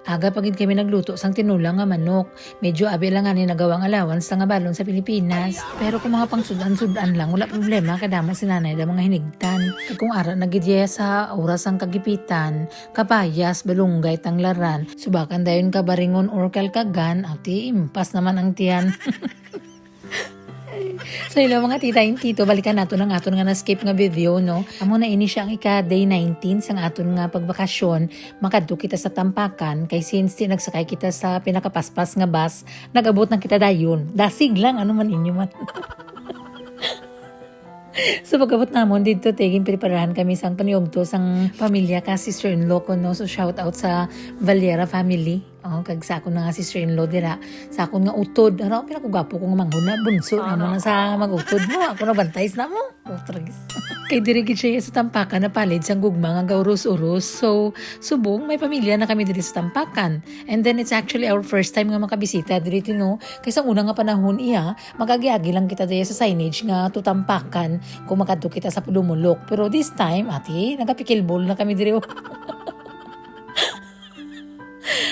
Aga pagid kami nagluto sang tinulang nga manok. Medyo abi lang nga ni nagawang allowance nga balon sa Pilipinas. Pero kung mga pangsudan-sudan lang, wala problema kadama si nanay da mga hinigtan. Kung ara nagidya sa oras ang kagipitan, kapayas, balunggay, tanglaran, subakan dayon ka baringon or kalkagan, ati impas naman ang tiyan. So hello mga tita and tito, balikan nato ng aton nga na-skip nga video, no? Amo na ini siya ang ika-day 19 sang aton nga pagbakasyon. Makadto kita sa Tampakan, kay since nagsakay kita sa pinakapaspas nga bus, nag-abot ng kita dayon. Dasig lang, ano man inyo man. So pagkabot namon dito, tiging preparahan kami sang paniugto sang pamilya ka sister-in-law ko, no? So shout out sa Valera family. Kag sa akon nga sister-in-law dira, sa akon nga utod, ano, pinakugwapo ko nga manghuna, bunso naman na sa magutod mo, ako na bantays na mo. Kay dirigid siya sa Tampakan na palid sang gugma nga gaurus-urus. So subong may pamilya na kami diri sa Tampakan. And then it's actually our first time nga makabisita diri no. Kaysa una nga panahon iya, magagi-agi lang kita diri sa signage nga to Tampakan kung makadto kita sa Pulumulok. Pero this time, ati, nagapikilbol na kami diri.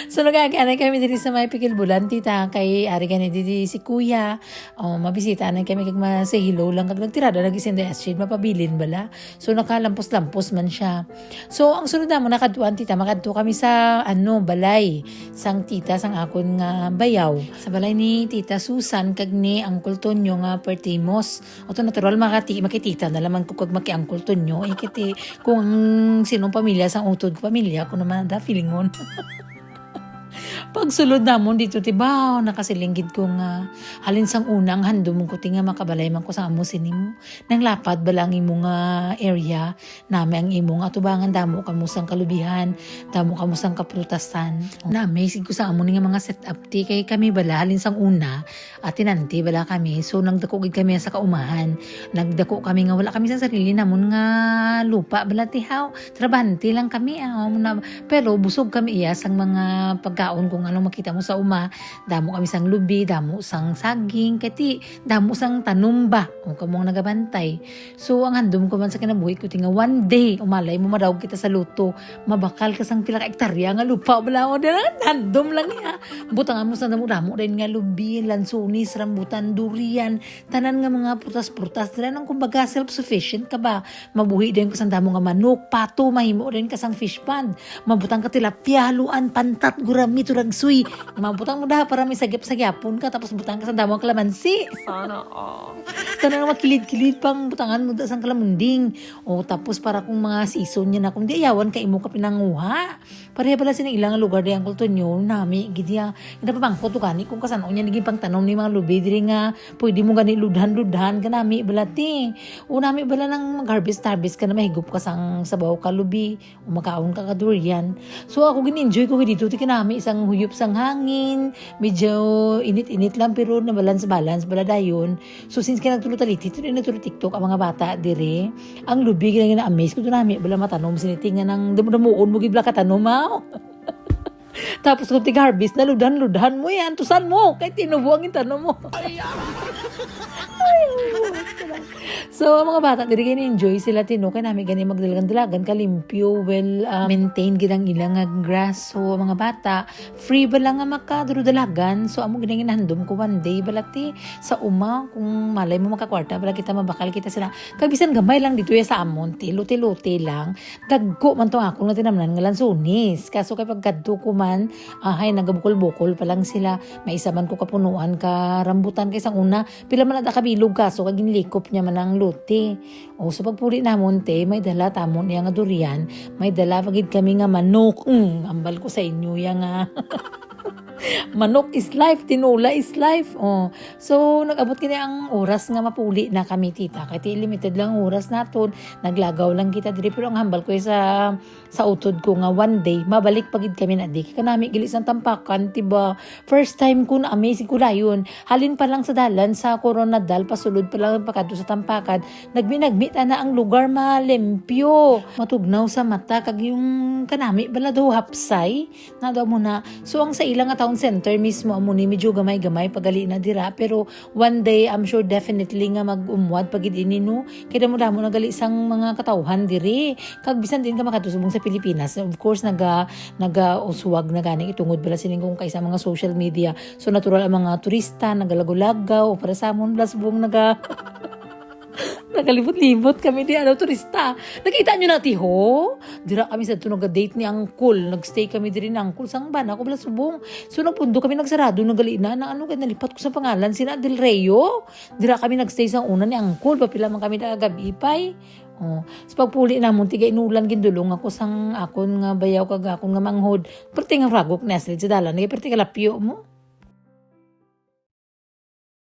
So nagagaanay kami dito sa may pikilbulan, tita, kay ari ka dito si kuya. Mabisita na kami kag say hello lang kag nagtirada nagising da street mapabilin bala. So nakalampos-lampos man siya. So ang sunod mo nakadtuan tita, makadto kami sa balay sang tita sang akon nga bayaw. Sa balay ni tita Susan kag ni Uncle Tonyo nga pertimos. Oto natural makitita na laman ko kag maki Uncle Tonyo. Ikiti kung sinong pamilya sang utod ko pamilya ko naman da feelingon. Pagsulod namon dito tibaw, nakasilinggid ko nga halin sang unang handom ko tinga makabalay man ko sa amo sinimo. Nang lapad bala ang imo nga area, nami ang imo nga atubangan damo kamo sang kalubihan, damo kamo sang kaprutasan. Nami sig ko sa amo nga mga setup ti kay kami bala halin sang una at tinanti bala kami. So nagdako gid kami sa kaumahan. Nagdako kami nga wala kami sa sarili namon nga lupa bala tihaw. Trabante lang kami pero busog kami iya sang mga pagkaon kung ano makita mo sa uma. Damo kami sang lubi, damo sang saging, kati damo sang tanumba o kamong nagabantay. So ang handom ko man sa kinabuhi ko tinga one day umalay mo madaog kita sa luto, mabakal ka sang pila ka hektarya nga lupa bala mo dala handom lang niya. Butangan mo sa damo rin nga lubi, lansunis, rambutan, durian, tanan nga mga prutas-prutas dira nang kumbaga self-sufficient ka ba. Mabuhi din ka sang damo nga manok, pato, mahimo din ka sang fish pond, mabutang ka tilapia, haluan, pantat, gurami, turagsuy. Mabutang mo para may sagyap-sagyapon ka tapos butang ka sa damang kalamansi. Sana Tanang makilid-kilid pang butangan mo sang kalamunding. Tapos para kung mga season niya na kung di ayawan ka imo ka pinanguha. Pareha pala sinang ilang lugar di ang kultonyo nami gidya. Ina pa bangko to kani kung kasano niya naging pangtanom ni mga lubi diri nga pwede mo gani ludhan-ludhan ka nami balati. Nami bala nang mag-harvest ka na mahigop ka sang sabaw ka lubi o makaon ka durian. So ako gin-enjoy ko dito ti kanami isang huyop sang hangin, medyo init-init lang pero na balance bala dayon. So since kinagtulutaliti ito din naturo TikTok ang mga bata dire, ang lubi na amaze ko doon nami bala matanom sinitingan ng damuon mo gibla katanom tapos kung tig-harvest na ludhan mo yan, tusan mo kahit tinubuang yung tanong mo. So mga bata diri kay enjoy sila tino kay nami gani magdalagan-dalagan kalimpyo maintain gid ang ilang grass. So mga bata free ba lang nga makaduro-dalagan. So amo gid handom ko one day balati sa uma kung malay mo makakwarta bala kita mabakal kita sila. Kag bisan gamay lang dito sa amon tiluti-luti lang. Dagko man to ako nga tinamnan nga lansunis. Kaso kay pagkadto ko man ay nagabukol-bukol pa lang sila. May isa man ko kapunuan ka rambutan kay sang una pila man ada kabilog kaso kag ginlikop niya man ang luti. So pagpuli namon te may dala tamon niya nga durian, may dala pagid kami nga manok. Ambal ko sa inyo yang manok is life, tinula is life. So nag-abot kini ang oras nga mapuli na kami tita. Kaya limited lang oras naton. Naglagaw lang kita diri pero ang hambal ko sa utod ko nga one day mabalik pagid kami na di. Kanami gilis ang Tampakan, tiba. First time ko na amazing ko layon. Halin pa lang sa dalan sa Coronadal pasulod pa lang pagkadto sa Tampakan. Nagmita na ang lugar malimpyo. Matugnaw sa mata kag yung kanami bala daw hapsay. Na daw mo na. So ang sa ilang nga taon ang center mismo amo ni medyo gamay-gamay pagali na dira, pero one day I'm sure definitely nga mag-umwad pagid ini no. Kaya mo damo nagali sang mga katawhan diri. Kag bisan din ka makatusubong sa Pilipinas. Of course naga-uswag na gani itungod bala sining kung kaysa mga social media. So natural ang mga turista nagalagaw-lagaw o para sa amon blasbong nagalibot-libot kami di turista. Nakita nyo na ho? Dira kami sa tunog date ni Uncle. Nagstay kami diri ni Uncle sang bana ko bala subong. So nagpundo kami nagsarado nagali na nalipat ko sa pangalan sina Del Reo. Dira kami nagstay sang una ni Uncle. Papila man kami gabi pay. Oh, sa pagpuli namon tiga inulan gindulong ako sang akon nga bayaw kag akon nga manghod. Perti nga ragok na sa dalan, perti kalapyo mo.